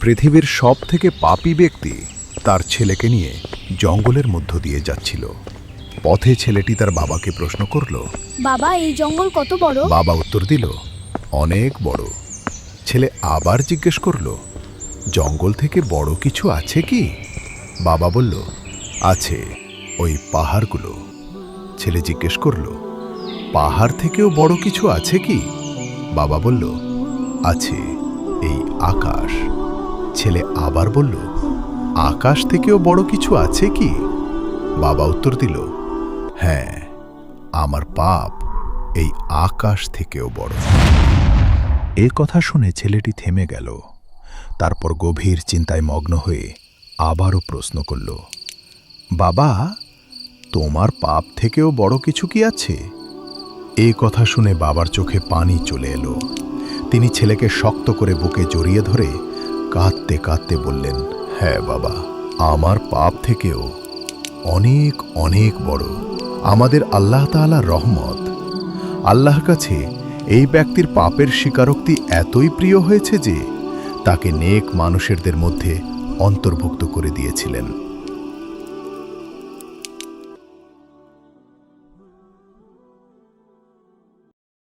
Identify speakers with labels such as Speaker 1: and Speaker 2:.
Speaker 1: পৃথিবীর সবথেকে পাপী ব্যক্তি তার ছেলেকে নিয়ে জঙ্গলের মধ্য দিয়ে যাচ্ছিল। পথে ছেলেটি তার বাবাকে প্রশ্ন করল,
Speaker 2: বাবা, এই জঙ্গল কত বড়?
Speaker 1: বাবা উত্তর দিল, অনেক বড়। ছেলে আবার জিজ্ঞেস করল, জঙ্গল থেকে বড় কিছু আছে কি? বাবা বলল, আছে, ওই পাহাড়গুলো। ছেলে জিজ্ঞেস করল, পাহাড় থেকেও বড় কিছু আছে কি? বাবা বলল, আছে, এই আকাশ। ছেলে আবার বলল, আকাশ থেকেও বড় কিছু আছে কি? বাবা উত্তর দিল, হ্যাঁ, আমার পাপ এই আকাশ থেকেও বড়। এ কথা শুনে ছেলেটি থেমে গেল। তারপর গভীর চিন্তায় মগ্ন হয়ে আবারও প্রশ্ন করল, বাবা, তোমার পাপ থেকেও বড় কিছু কি আছে? এ কথা শুনে বাবার চোখে পানি চলে এলো। তিনি ছেলেকে শক্ত করে বুকে জড়িয়ে ধরে কাঁদতে কাঁদতে বললেন, হ্যাঁ বাবা, আমার পাপ থেকেও অনেক অনেক বড় আমাদের আল্লাহ তাআলার রহমত। আল্লাহর কাছে এই ব্যক্তির পাপের স্বীকারোক্তি এতই প্রিয় হয়েছে যে তাকে নেক মানুষেরদের মধ্যে অন্তর্ভুক্ত করে দিয়েছিলেন।